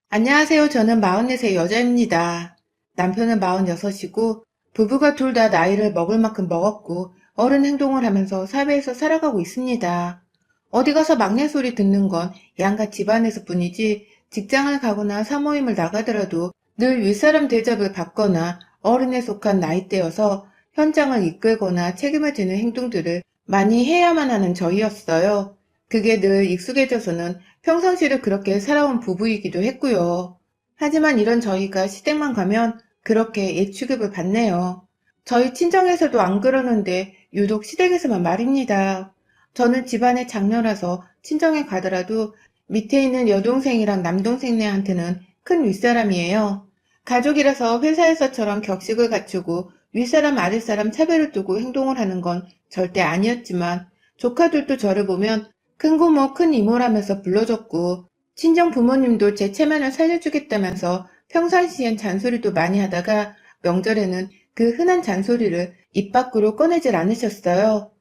안녕하세요. 저는 44세 여자입니다. 남편은 46이고 부부가 둘 다 나이를 먹을 만큼 먹었고 어른 행동을 하면서 사회에서 살아가고 있습니다. 어디 가서 막내 소리 듣는 건 양가 집안에서 뿐이지 직장을 가거나 사모임을 나가더라도 늘 윗사람 대접을 받거나 어른에 속한 나이대여서 현장을 이끌거나 책임을 지는 행동들을 많이 해야만 하는 저희였어요. 그게 늘 익숙해져서는 평상시를 그렇게 살아온 부부이기도 했고요. 하지만 이런 저희가 시댁만 가면 그렇게 옛 취급을 받네요. 저희 친정에서도 안 그러는데 유독 시댁에서만 말입니다. 저는 집안의 장녀라서 친정에 가더라도 밑에 있는 여동생이랑 남동생네한테는 큰 윗사람이에요. 가족이라서 회사에서처럼 격식을 갖추고 윗사람 아랫사람 차별을 두고 행동을 하는 건 절대 아니었지만 조카들도 저를 보면 큰 고모, 큰 이모라면서 불러줬고 친정 부모님도 제 체면을 살려주겠다면서 평상시엔 잔소리도 많이 하다가 명절에는 그 흔한 잔소리를 입 밖으로 꺼내질 않으셨어요.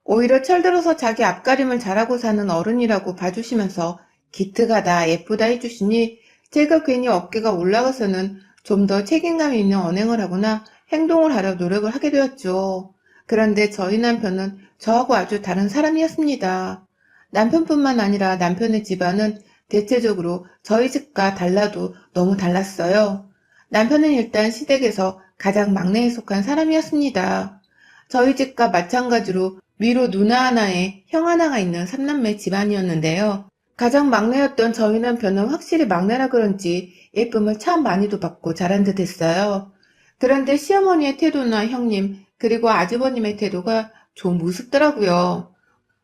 오히려 철들어서 자기 앞가림을 잘하고 사는 어른이라고 봐주시면서 기특하다, 예쁘다 해주시니 제가 괜히 어깨가 올라가서는 좀 더 책임감 있는 언행을 하거나 행동을 하려 노력을 하게 되었죠. 그런데 저희 남편은 저하고 아주 다른 사람이었습니다. 남편뿐만 아니라 남편의 집안은 대체적으로 저희 집과 달라도 너무 달랐어요. 남편은 일단 시댁에서 가장 막내에 속한 사람이었습니다. 저희 집과 마찬가지로 위로 누나 하나에 형 하나가 있는 삼남매 집안이었는데요. 가장 막내였던 저희 남편은 확실히 막내라 그런지 예쁨을 참 많이도 받고 자란 듯 했어요. 그런데 시어머니의 태도나 형님, 그리고 아주버님의 태도가 좀 우습더라고요.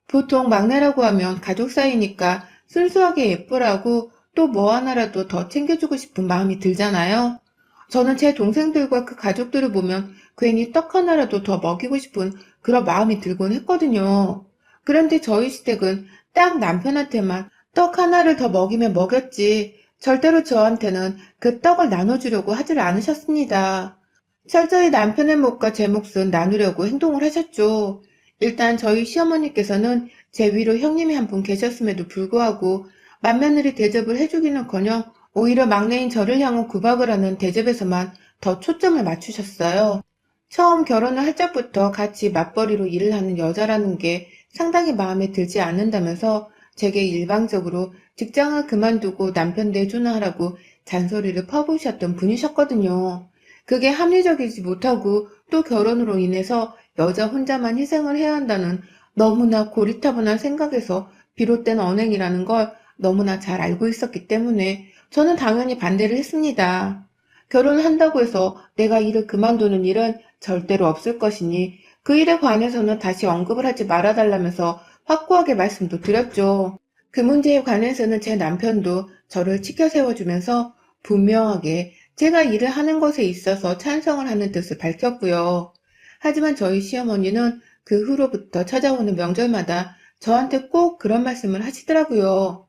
보통 막내라고 하면 가족 사이니까 순수하게 예쁘라고 또 뭐 하나라도 더 챙겨주고 싶은 마음이 들잖아요. 저는 제 동생들과 그 가족들을 보면 괜히 떡 하나라도 더 먹이고 싶은 그런 마음이 들곤 했거든요. 그런데 저희 시댁은 딱 남편한테만 떡 하나를 더 먹이면 먹였지 절대로 저한테는 그 떡을 나눠주려고 하질 않으셨습니다. 철저히 남편의 몫과 제 몫은 나누려고 행동을 하셨죠. 일단 저희 시어머니께서는 제 위로 형님이 한 분 계셨음에도 불구하고 맏며느리 대접을 해주기는커녕 오히려 막내인 저를 향한 구박을 하는 대접에서만 더 초점을 맞추셨어요. 처음 결혼을 할 적부터 같이 맞벌이로 일을 하는 여자라는 게 상당히 마음에 들지 않는다면서 제게 일방적으로 직장을 그만두고 남편 내조나 하라고 잔소리를 퍼부으셨던 분이셨거든요. 그게 합리적이지 못하고 또 결혼으로 인해서 여자 혼자만 희생을 해야 한다는 너무나 고리타분한 생각에서 비롯된 언행이라는 걸 너무나 잘 알고 있었기 때문에 저는 당연히 반대를 했습니다. 결혼한다고 해서 내가 일을 그만두는 일은 절대로 없을 것이니 그 일에 관해서는 다시 언급을 하지 말아달라면서 확고하게 말씀도 드렸죠. 그 문제에 관해서는 제 남편도 저를 치켜 세워주면서 분명하게 제가 일을 하는 것에 있어서 찬성을 하는 뜻을 밝혔고요. 하지만 저희 시어머니는 그 후로부터 찾아오는 명절마다 저한테 꼭 그런 말씀을 하시더라고요.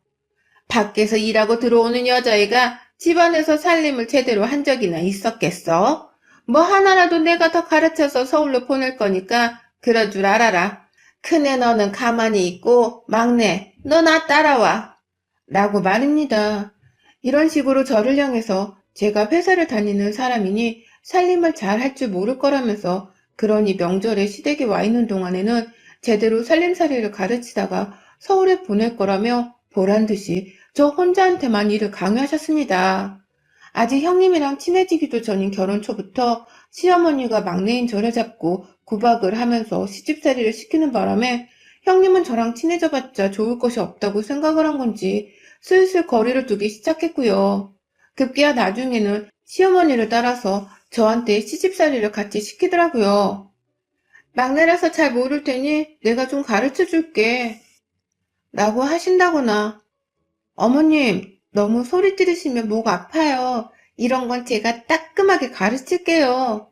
밖에서 일하고 들어오는 여자애가 집안에서 살림을 제대로 한 적이나 있었겠어? 뭐 하나라도 내가 더 가르쳐서 서울로 보낼 거니까 그럴 줄 알아라. 큰애 너는 가만히 있고 막내 너 나 따라와. 라고 말입니다. 이런 식으로 저를 향해서 제가 회사를 다니는 사람이니 살림을 잘 할 줄 모를 거라면서 그러니 명절에 시댁에 와 있는 동안에는 제대로 살림살이를 가르치다가 서울에 보낼 거라며 보란듯이 저 혼자한테만 일을 강요하셨습니다. 아직 형님이랑 친해지기도 전인 결혼 초부터 시어머니가 막내인 저를 잡고 구박을 하면서 시집살이를 시키는 바람에 형님은 저랑 친해져봤자 좋을 것이 없다고 생각을 한 건지 슬슬 거리를 두기 시작했고요. 급기야 나중에는 시어머니를 따라서 저한테 시집살이를 같이 시키더라고요. 막내라서 잘 모를 테니 내가 좀 가르쳐 줄게. 라고 하신다거나 어머님, 너무 소리 지르시면 목 아파요. 이런 건 제가 따끔하게 가르칠게요.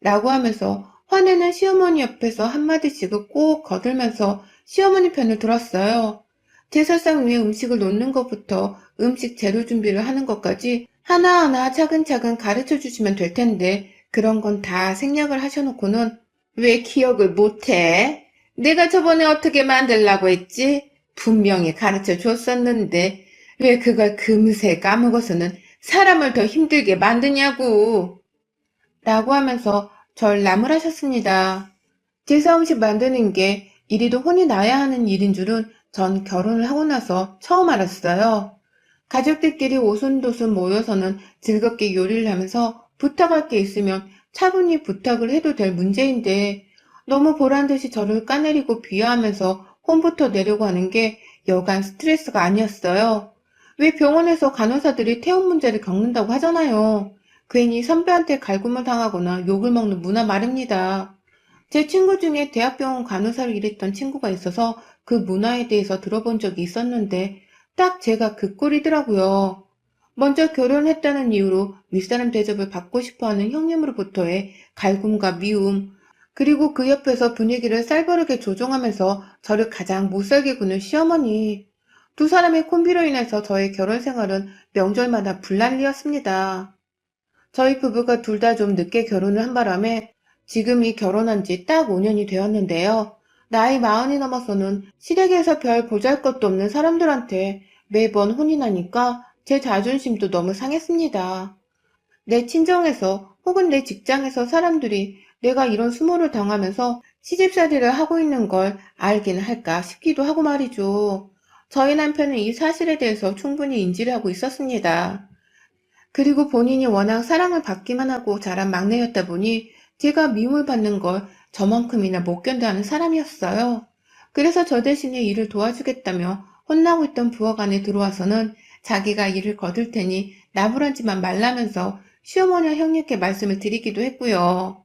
라고 하면서 화내는 시어머니 옆에서 한마디씩을 꼭 거들면서 시어머니 편을 들었어요. 제사상 위에 음식을 놓는 것부터 음식 재료 준비를 하는 것까지 하나하나 차근차근 가르쳐 주시면 될 텐데 그런 건 다 생략을 하셔놓고는 왜 기억을 못해? 내가 저번에 어떻게 만들라고 했지? 분명히 가르쳐 줬었는데 왜 그걸 금세 까먹어서는 사람을 더 힘들게 만드냐고. 라고 하면서 절 나무라셨습니다. 제사음식 만드는 게 이리도 혼이 나야 하는 일인 줄은 전 결혼을 하고 나서 처음 알았어요. 가족들끼리 오순도순 모여서는 즐겁게 요리를 하면서 부탁할 게 있으면 차분히 부탁을 해도 될 문제인데 너무 보란듯이 저를 까내리고 비하하면서 혼부터 내려고 하는 게 여간 스트레스가 아니었어요. 왜 병원에서 간호사들이 태움 문제를 겪는다고 하잖아요. 괜히 선배한테 갈굼을 당하거나 욕을 먹는 문화 말입니다. 제 친구 중에 대학병원 간호사로 일했던 친구가 있어서 그 문화에 대해서 들어본 적이 있었는데 딱 제가 그 꼴이더라고요. 먼저 결혼했다는 이유로 윗사람 대접을 받고 싶어하는 형님으로부터의 갈굼과 미움, 그리고 그 옆에서 분위기를 쌀버르게 조종하면서 저를 가장 못살게 구는 시어머니. 두 사람의 콤비로 인해서 저의 결혼 생활은 명절마다 불난리였습니다. 저희 부부가 둘 다 좀 늦게 결혼을 한 바람에 지금이 결혼한 지 딱 5년이 되었는데요. 나이 40이 넘어서는 시댁에서 별 보잘것도 없는 사람들한테 매번 혼이 나니까 제 자존심도 너무 상했습니다. 내 친정에서 혹은 내 직장에서 사람들이 내가 이런 수모를 당하면서 시집살이를 하고 있는 걸 알긴 할까 싶기도 하고 말이죠. 저희 남편은 이 사실에 대해서 충분히 인지를 하고 있었습니다. 그리고 본인이 워낙 사랑을 받기만 하고 자란 막내였다 보니 제가 미움을 받는 걸 저만큼이나 못 견뎌하는 사람이었어요. 그래서 저 대신에 일을 도와주겠다며 혼나고 있던 부엌 안에 들어와서는 자기가 일을 거둘 테니 나무라지만 말라면서 시어머니와 형님께 말씀을 드리기도 했고요.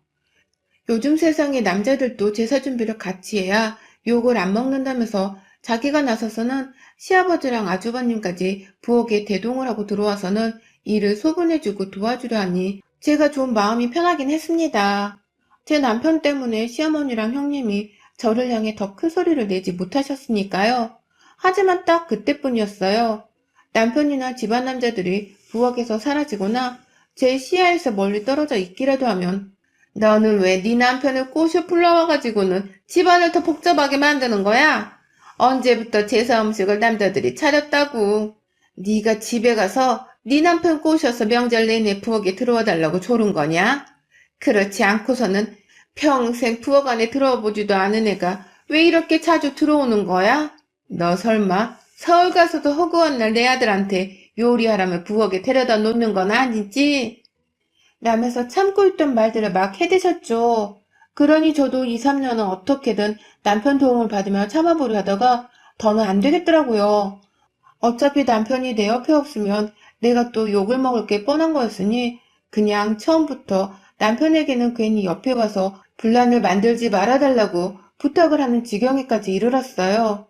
요즘 세상에 남자들도 제사 준비를 같이 해야 욕을 안 먹는다면서 자기가 나서서는 시아버지랑 아주버님까지 부엌에 대동을 하고 들어와서는 일을 소분해주고 도와주려 하니 제가 좀 마음이 편하긴 했습니다. 제 남편 때문에 시어머니랑 형님이 저를 향해 더 큰 소리를 내지 못하셨으니까요. 하지만 딱 그때뿐이었어요. 남편이나 집안 남자들이 부엌에서 사라지거나 제 시야에서 멀리 떨어져 있기라도 하면 너는 왜 네 남편을 꼬셔 불러와가지고는 집안을 더 복잡하게 만드는 거야? 언제부터 제사 음식을 남자들이 차렸다고? 네가 집에 가서 네 남편 꼬셔서 명절 내내 부엌에 들어와 달라고 조른 거냐? 그렇지 않고서는 평생 부엌 안에 들어와 보지도 않은 애가 왜 이렇게 자주 들어오는 거야? 너 설마 서울 가서도 허구한 날 내 아들한테 요리하라며 부엌에 데려다 놓는 건 아니지? 라면서 참고 있던 말들을 막 해대셨죠. 그러니 저도 2, 3년은 어떻게든 남편 도움을 받으며 참아보려 하다가 더는 안 되겠더라고요. 어차피 남편이 내 옆에 없으면 내가 또 욕을 먹을 게 뻔한 거였으니 그냥 처음부터 남편에게는 괜히 옆에 와서 분란을 만들지 말아달라고 부탁을 하는 지경에까지 이르렀어요.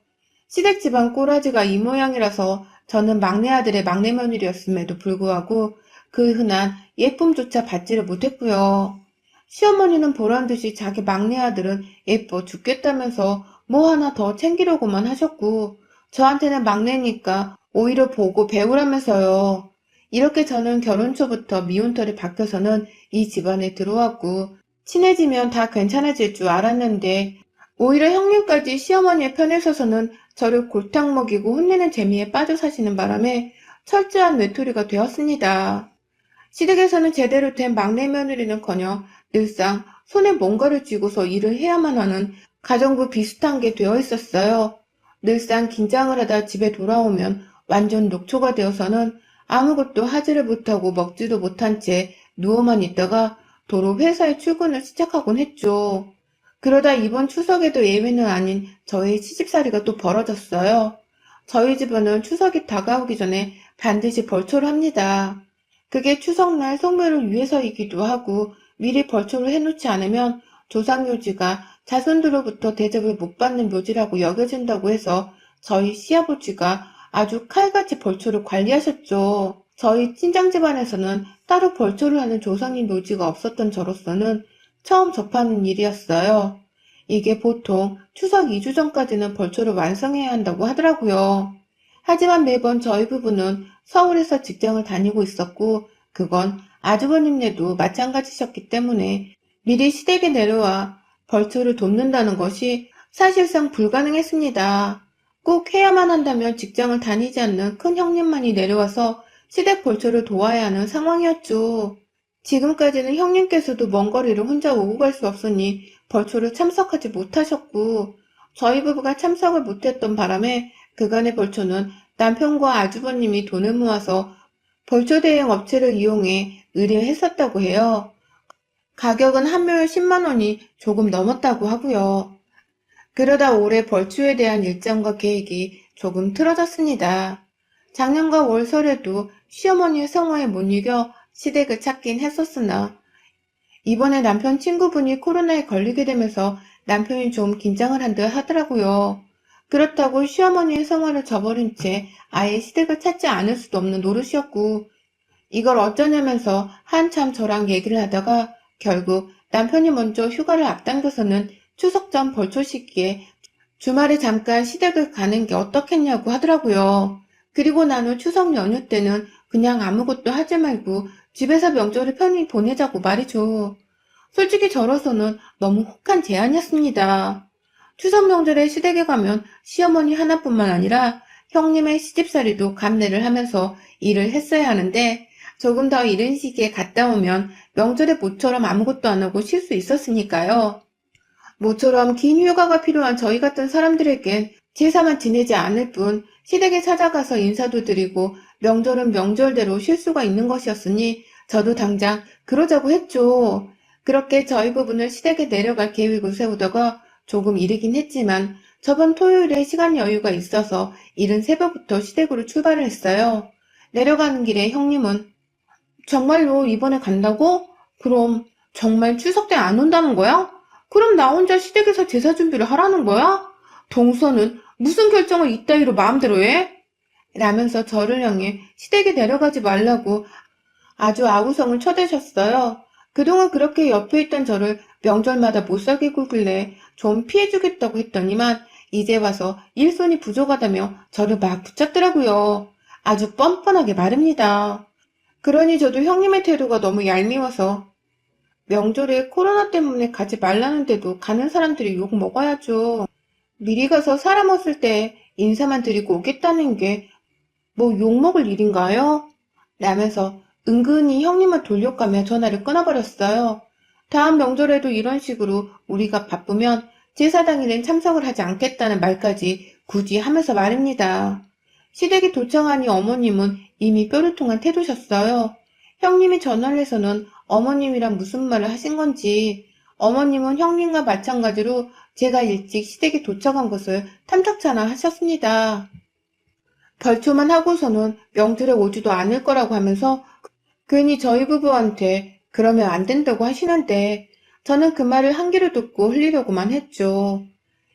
시댁 집안 꼬라지가 이 모양이라서 저는 막내 아들의 막내 며느리였음에도 불구하고 그 흔한 예쁨조차 받지를 못했고요. 시어머니는 보란듯이 자기 막내 아들은 예뻐 죽겠다면서 뭐 하나 더 챙기려고만 하셨고 저한테는 막내니까 오히려 보고 배우라면서요. 이렇게 저는 결혼 초부터 미운 털이 박혀서는 이 집안에 들어왔고 친해지면 다 괜찮아질 줄 알았는데 오히려 형님까지 시어머니의 편에 서서는 저를 골탕 먹이고 혼내는 재미에 빠져 사시는 바람에 철저한 외톨이가 되었습니다. 시댁에서는 제대로 된 막내 며느리는커녕 늘상 손에 뭔가를 쥐고서 일을 해야만 하는 가정부 비슷한 게 되어 있었어요. 늘상 긴장을 하다 집에 돌아오면 완전 녹초가 되어서는 아무것도 하지를 못하고 먹지도 못한 채 누워만 있다가 도로 회사에 출근을 시작하곤 했죠. 그러다 이번 추석에도 예외는 아닌 저희 시집살이가 또 벌어졌어요. 저희 집안은 추석이 다가오기 전에 반드시 벌초를 합니다. 그게 추석날 성묘를 위해서이기도 하고 미리 벌초를 해놓지 않으면 조상묘지가 자손들로부터 대접을 못 받는 묘지라고 여겨진다고 해서 저희 시아버지가 아주 칼같이 벌초를 관리하셨죠. 저희 친정 집안에서는 따로 벌초를 하는 조상님 묘지가 없었던 저로서는 처음 접하는 일이었어요. 이게 보통 추석 2주 전까지는 벌초를 완성해야 한다고 하더라고요. 하지만 매번 저희 부부는 서울에서 직장을 다니고 있었고 그건 아주버님네도 마찬가지셨기 때문에 미리 시댁에 내려와 벌초를 돕는다는 것이 사실상 불가능했습니다. 꼭 해야만 한다면 직장을 다니지 않는 큰 형님만이 내려와서 시댁 벌초를 도와야 하는 상황이었죠. 지금까지는 형님께서도 먼 거리를 혼자 오고 갈 수 없으니 벌초를 참석하지 못하셨고, 저희 부부가 참석을 못했던 바람에 그간의 벌초는 남편과 아주버님이 돈을 모아서 벌초 대행 업체를 이용해 의뢰했었다고 해요. 가격은 한 묘에 10만 원이 조금 넘었다고 하고요. 그러다 올해 벌초에 대한 일정과 계획이 조금 틀어졌습니다. 작년과 올 설에도 시어머니의 성화에 못 이겨 시댁을 찾긴 했었으나 이번에 남편 친구분이 코로나에 걸리게 되면서 남편이 좀 긴장을 한 듯 하더라고요. 그렇다고 시어머니의 성화를 저버린 채 아예 시댁을 찾지 않을 수도 없는 노릇이었고 이걸 어쩌냐면서 한참 저랑 얘기를 하다가 결국 남편이 먼저 휴가를 앞당겨서는 추석 전 벌초 시기에 주말에 잠깐 시댁을 가는 게 어떻겠냐고 하더라고요. 그리고 나는 추석 연휴 때는 그냥 아무것도 하지 말고 집에서 명절을 편히 보내자고 말이죠. 솔직히 저로서는 너무 혹한 제안이었습니다. 추석 명절에 시댁에 가면 시어머니 하나뿐만 아니라 형님의 시집살이도 감내를 하면서 일을 했어야 하는데 조금 더 이른 시기에 갔다 오면 명절에 모처럼 아무것도 안 하고 쉴 수 있었으니까요. 모처럼 긴 휴가가 필요한 저희 같은 사람들에겐 제사만 지내지 않을 뿐 시댁에 찾아가서 인사도 드리고 명절은 명절대로 쉴 수가 있는 것이었으니 저도 당장 그러자고 했죠. 그렇게 저희 부부는 시댁에 내려갈 계획을 세우다가 조금 이르긴 했지만 저번 토요일에 시간 여유가 있어서 이른 새벽부터 시댁으로 출발을 했어요. 내려가는 길에 형님은 정말로 이번에 간다고? 그럼 정말 추석 때 안 온다는 거야? 그럼 나 혼자 시댁에서 제사 준비를 하라는 거야? 동서는 무슨 결정을 이따위로 마음대로 해? 라면서 저를 향해 시댁에 내려가지 말라고 아주 아우성을 쳐대셨어요. 그동안 그렇게 옆에 있던 저를 명절마다 못살게 굴길래 좀 피해주겠다고 했더니만 이제 와서 일손이 부족하다며 저를 막 붙잡더라고요. 아주 뻔뻔하게 말입니다. 그러니 저도 형님의 태도가 너무 얄미워서 명절에 코로나 때문에 가지 말라는데도 가는 사람들이 욕 먹어야죠. 미리 가서 사람 없을 때 인사만 드리고 오겠다는 게 뭐 욕먹을 일인가요? 라면서 은근히 형님을 돌려가며 전화를 끊어버렸어요. 다음 명절에도 이런 식으로 우리가 바쁘면 제사 당일엔 참석을 하지 않겠다는 말까지 굳이 하면서 말입니다. 시댁에 도착하니 어머님은 이미 뾰루통한 태도셨어요. 형님이 전화를 해서는 어머님이랑 무슨 말을 하신 건지 어머님은 형님과 마찬가지로 제가 일찍 시댁에 도착한 것을 탐탁찮아 하셨습니다. 벌초만 하고서는 명절에 오지도 않을 거라고 하면서 괜히 저희 부부한테 그러면 안 된다고 하시는데 저는 그 말을 한 귀로 듣고 흘리려고만 했죠.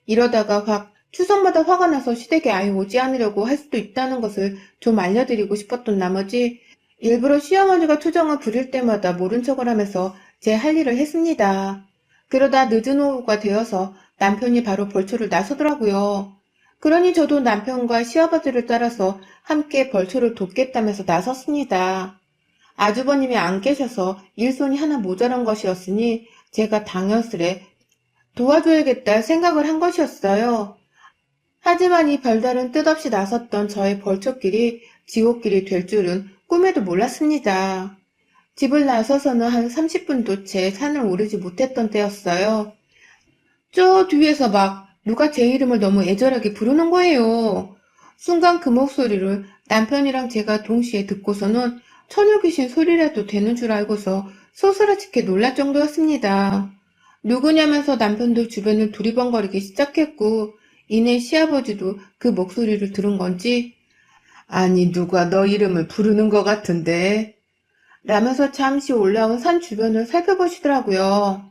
이러다가 확 추석마다 화가 나서 시댁에 아예 오지 않으려고 할 수도 있다는 것을 좀 알려드리고 싶었던 나머지 일부러 시어머니가 투정을 부릴 때마다 모른 척을 하면서 제 할 일을 했습니다. 그러다 늦은 오후가 되어서 남편이 바로 벌초를 나서더라고요. 그러니 저도 남편과 시아버지를 따라서 함께 벌초를 돕겠다면서 나섰습니다. 아주버님이 안 계셔서 일손이 하나 모자란 것이었으니 제가 당연스레 도와줘야겠다 생각을 한 것이었어요. 하지만 이 별다른 뜻 없이 나섰던 저의 벌초길이 지옥길이 될 줄은 꿈에도 몰랐습니다. 집을 나서서는 한 30분도 채 산을 오르지 못했던 때였어요. 저 뒤에서 막 누가 제 이름을 너무 애절하게 부르는 거예요. 순간 그 목소리를 남편이랑 제가 동시에 듣고서는 처녀 귀신 소리라도 되는 줄 알고서 소스라치게 놀랄 정도였습니다. 누구냐면서 남편도 주변을 두리번거리기 시작했고 이내 시아버지도 그 목소리를 들은 건지 아니 누가 너 이름을 부르는 것 같은데 라면서 잠시 올라온 산 주변을 살펴보시더라고요.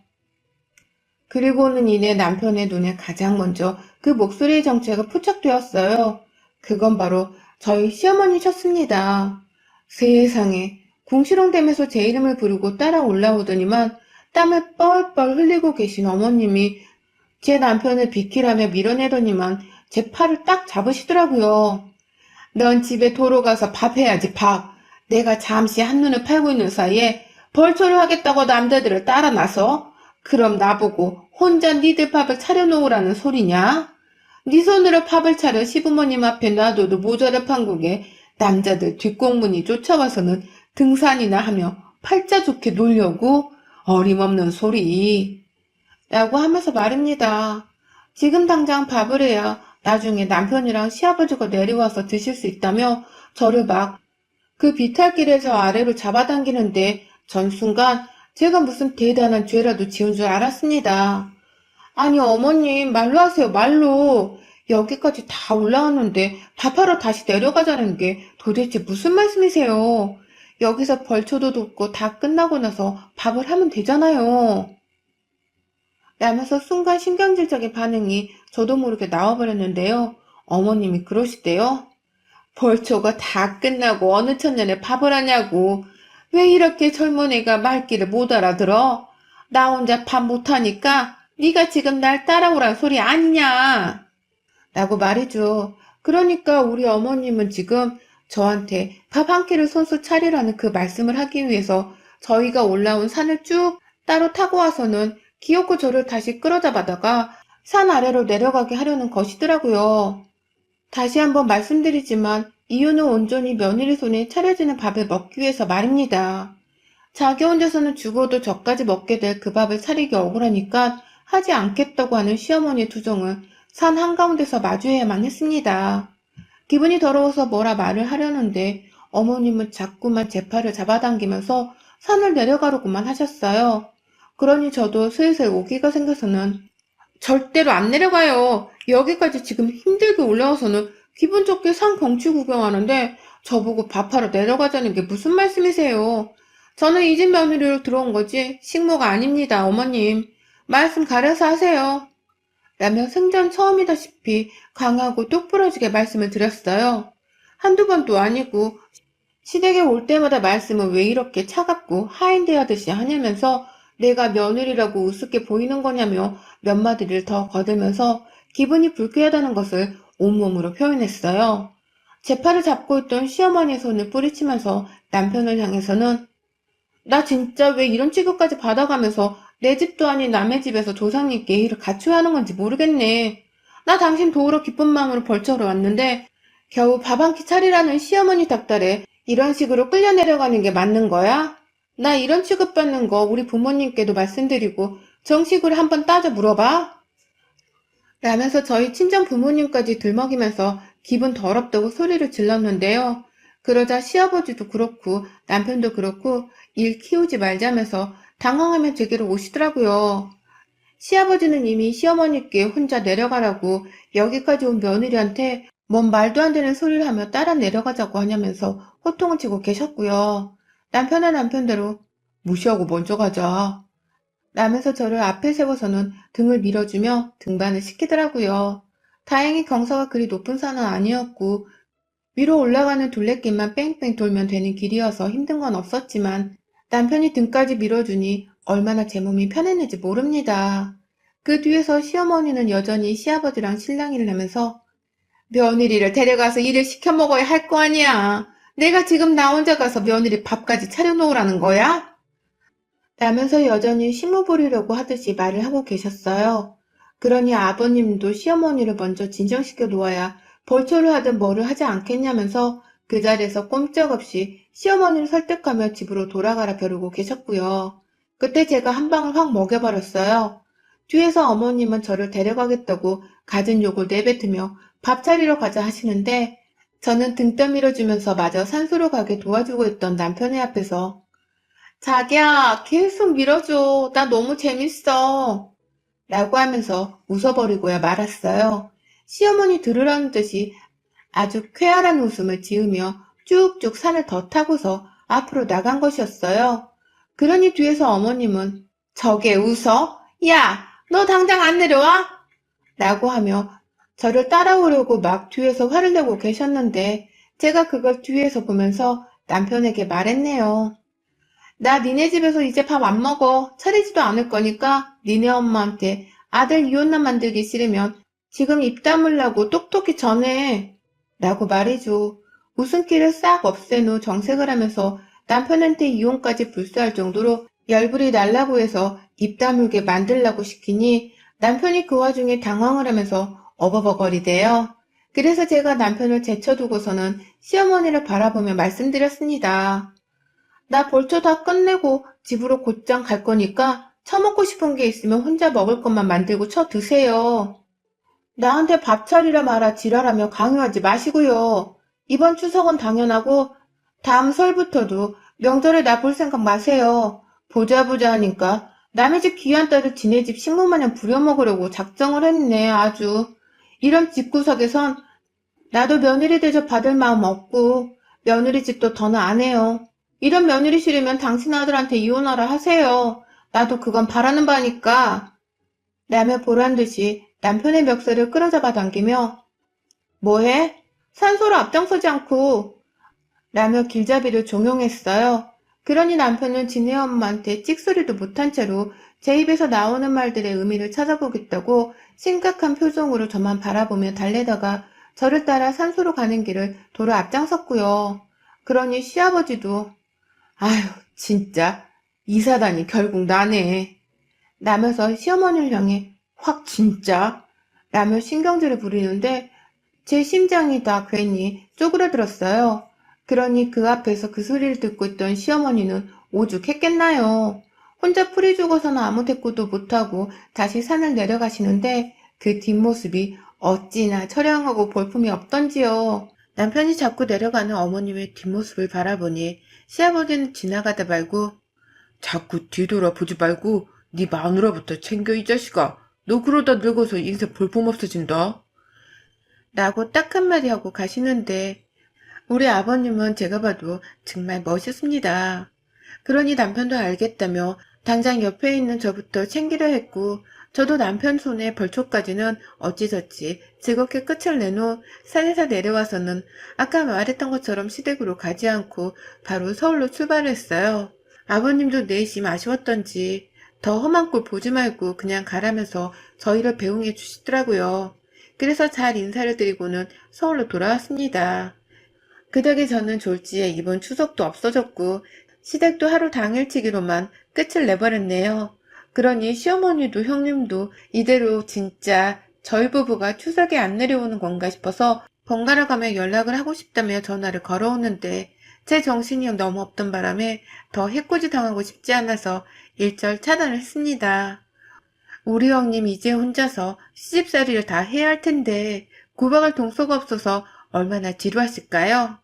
그리고는 이내 남편의 눈에 가장 먼저 그 목소리의 정체가 포착되었어요. 그건 바로 저희 시어머니셨습니다. 세상에 궁시렁대면서 제 이름을 부르고 따라 올라오더니만 땀을 뻘뻘 흘리고 계신 어머님이 제 남편을 비키라며 밀어내더니만 제 팔을 딱 잡으시더라고요. 넌 집에 도로 가서 밥 해야지 밥. 내가 잠시 한눈을 팔고 있는 사이에 벌초를 하겠다고 남자들을 따라 나서 그럼 나보고 혼자 니들 밥을 차려놓으라는 소리냐? 네 손으로 팝을 차려 시부모님 앞에 놔둬도 모자라 판국에 남자들 뒷공문이 쫓아와서는 등산이나 하며 팔자 좋게 놀려고 어림없는 소리 라고 하면서 말입니다. 지금 당장 밥을 해야 나중에 남편이랑 시아버지가 내려와서 드실 수 있다며 저를 막 그 비탈길에서 아래로 잡아당기는데 전 순간 제가 무슨 대단한 죄라도 지은 줄 알았습니다. 아니 어머님 말로 하세요 말로. 여기까지 다 올라왔는데 밥하러 다시 내려가자는 게 도대체 무슨 말씀이세요? 여기서 벌초도 돕고 다 끝나고 나서 밥을 하면 되잖아요. 라면서 순간 신경질적인 반응이 저도 모르게 나와버렸는데요. 어머님이 그러시대요. 벌초가 다 끝나고 어느 천년에 밥을 하냐고. 왜 이렇게 젊은 애가 말귀를 못 알아들어? 나 혼자 밥 못하니까 네가 지금 날 따라오란 소리 아니냐? 라고 말이죠. 그러니까 우리 어머님은 지금 저한테 밥 한 끼를 손수 차리라는 그 말씀을 하기 위해서 저희가 올라온 산을 쭉 따로 타고 와서는 기어코 저를 다시 끌어잡아다가 산 아래로 내려가게 하려는 것이더라고요. 다시 한번 말씀드리지만 이유는 온전히 며느리 손에 차려지는 밥을 먹기 위해서 말입니다. 자기 혼자서는 죽어도 저까지 먹게 될 그 밥을 차리기 억울하니까 하지 않겠다고 하는 시어머니의 투정을 산 한가운데서 마주해야만 했습니다. 기분이 더러워서 뭐라 말을 하려는데 어머님은 자꾸만 제 팔을 잡아당기면서 산을 내려가려고만 하셨어요. 그러니 저도 슬슬 오기가 생겨서는 절대로 안 내려가요. 여기까지 지금 힘들게 올라와서는 기분 좋게 산 경치 구경하는데 저보고 밥하러 내려가자는 게 무슨 말씀이세요? 저는 이 집 며느리로 들어온 거지 식모가 아닙니다, 어머님. 말씀 가려서 하세요. 라며 생전 처음이다시피 강하고 똑부러지게 말씀을 드렸어요. 한두 번도 아니고 시댁에 올 때마다 말씀을 왜 이렇게 차갑고 하인대하듯이 하냐면서 내가 며느리라고 우습게 보이는 거냐며 몇 마디를 더 거들면서 기분이 불쾌하다는 것을 온몸으로 표현했어요. 제 팔을 잡고 있던 시어머니의 손을 뿌리치면서 남편을 향해서는 나 진짜 왜 이런 취급까지 받아가면서 내 집도 아닌 남의 집에서 조상님께 예의를 갖춰야 하는 건지 모르겠네. 나 당신 도우러 기쁜 마음으로 벌처로 왔는데 겨우 밥 한 끼 차리라는 시어머니 닥달에 이런 식으로 끌려 내려가는 게 맞는 거야? 나 이런 취급받는 거 우리 부모님께도 말씀드리고 정식으로 한번 따져 물어봐. 라면서 저희 친정 부모님까지 들먹이면서 기분 더럽다고 소리를 질렀는데요. 그러자 시아버지도 그렇고 남편도 그렇고 일 키우지 말자면서 당황하며 제게로 오시더라고요. 시아버지는 이미 시어머니께 혼자 내려가라고 여기까지 온 며느리한테 뭔 말도 안 되는 소리를 하며 따라 내려가자고 하냐면서 호통을 치고 계셨고요. 남편은 남편대로 무시하고 먼저 가자 라면서 저를 앞에 세워서는 등을 밀어주며 등반을 시키더라고요. 다행히 경사가 그리 높은 산은 아니었고 위로 올라가는 둘레길만 뺑뺑 돌면 되는 길이어서 힘든 건 없었지만 남편이 등까지 밀어주니 얼마나 제 몸이 편했는지 모릅니다. 그 뒤에서 시어머니는 여전히 시아버지랑 실랑이를 하면서 며느리를 데려가서 일을 시켜 먹어야 할 거 아니야. 내가 지금 나 혼자 가서 며느리 밥까지 차려놓으라는 거야? 라면서 여전히 심호 부리려고 하듯이 말을 하고 계셨어요. 그러니 아버님도 시어머니를 먼저 진정시켜 놓아야 벌초를 하든 뭐를 하지 않겠냐면서 그 자리에서 꼼짝없이 시어머니를 설득하며 집으로 돌아가라 벼르고 계셨고요. 그때 제가 한 방을 확 먹여버렸어요. 뒤에서 어머님은 저를 데려가겠다고 갖은 욕을 내뱉으며 밥 차리러 가자 하시는데 저는 등 떠밀어주면서 마저 산소로 가게 도와주고 있던 남편의 앞에서 자기야, 계속 밀어줘. 나 너무 재밌어. 라고 하면서 웃어버리고야 말았어요. 시어머니 들으라는 듯이 아주 쾌활한 웃음을 지으며 쭉쭉 산을 더 타고서 앞으로 나간 것이었어요. 그러니 뒤에서 어머님은 저게 웃어? 야, 너 당장 안 내려와? 라고 하며 저를 따라오려고 막 뒤에서 화를 내고 계셨는데 제가 그걸 뒤에서 보면서 남편에게 말했네요. 나 니네 집에서 이제 밥 안 먹어. 차리지도 않을 거니까 니네 엄마한테 아들 이혼남 만들기 싫으면 지금 입 다물라고 똑똑히 전해. 라고 말해줘. 웃음기를 싹 없앤 후 정색을 하면서 남편한테 이혼까지 불수할 정도로 열불이 날라고 해서 입 다물게 만들라고 시키니 남편이 그 와중에 당황을 하면서 어버버거리대요. 그래서 제가 남편을 제쳐두고서는 시어머니를 바라보며 말씀드렸습니다. 나 벌초 다 끝내고 집으로 곧장 갈 거니까 처먹고 싶은 게 있으면 혼자 먹을 것만 만들고 쳐 드세요. 나한테 밥 차리라 마라 지랄하며 강요하지 마시고요. 이번 추석은 당연하고 다음 설부터도 명절에 나 볼 생각 마세요. 보자 보자 하니까 남의 집 귀한 딸을 지네 집 식모마냥 부려먹으려고 작정을 했네 아주. 이런 집구석에선 나도 며느리 대접 받을 마음 없고 며느리 집도 더는 안 해요. 이런 며느리 싫으면 당신 아들한테 이혼하라 하세요. 나도 그건 바라는 바니까. 라며 보란듯이 남편의 멱살을 끌어잡아 당기며 뭐해? 산소를 앞장서지 않고 라며 길잡이를 종용했어요. 그러니 남편은 지네 엄마한테 찍소리도 못한 채로 제 입에서 나오는 말들의 의미를 찾아보겠다고 심각한 표정으로 저만 바라보며 달래다가 저를 따라 산소로 가는 길을 도로 앞장섰고요. 그러니 시아버지도 아휴 진짜 이사다니 결국 나네 라면서 시어머니를 향해 확 진짜 라며 신경질을 부리는데 제 심장이 다 괜히 쪼그라들었어요. 그러니 그 앞에서 그 소리를 듣고 있던 시어머니는 오죽했겠나요. 혼자 풀이 죽어서는 아무 대꾸도 못하고 다시 산을 내려가시는데 그 뒷모습이 어찌나 처량하고 볼품이 없던지요. 남편이 자꾸 내려가는 어머님의 뒷모습을 바라보니 시아버지는 지나가다 말고 자꾸 뒤돌아보지 말고 네 마누라부터 챙겨 이 자식아. 너 그러다 늙어서 인생 볼품 없어진다. 라고 딱 한마디 하고 가시는데 우리 아버님은 제가 봐도 정말 멋있습니다. 그러니 남편도 알겠다며 당장 옆에 있는 저부터 챙기려 했고 저도 남편 손에 벌초까지는 어찌저찌 즐겁게 끝을 내놓 산에서 내려와서는 아까 말했던 것처럼 시댁으로 가지 않고 바로 서울로 출발했어요. 아버님도 내심 아쉬웠던지 더 험한 꼴 보지 말고 그냥 가라면서 저희를 배웅해 주시더라고요. 그래서 잘 인사를 드리고는 서울로 돌아왔습니다. 그 덕에 저는 졸지에 이번 추석도 없어졌고 시댁도 하루 당일치기로만 끝을 내버렸네요. 그러니 시어머니도 형님도 이대로 진짜 저희 부부가 추석에 안 내려오는 건가 싶어서 번갈아 가며 연락을 하고 싶다며 전화를 걸어오는데 제 정신이 너무 없던 바람에 더 해코지 당하고 싶지 않아서 일절 차단을 했습니다. 우리 형님 이제 혼자서 시집살이를 다 해야 할 텐데 구박할 동서가 없어서 얼마나 지루하실까요?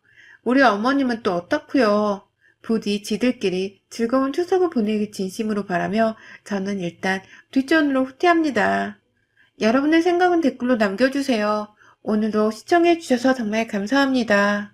우리 어머님은 또 어떻고요? 부디 지들끼리 즐거운 추석을 보내길 진심으로 바라며 저는 일단 뒷전으로 후퇴합니다. 여러분의 생각은 댓글로 남겨주세요. 오늘도 시청해주셔서 정말 감사합니다.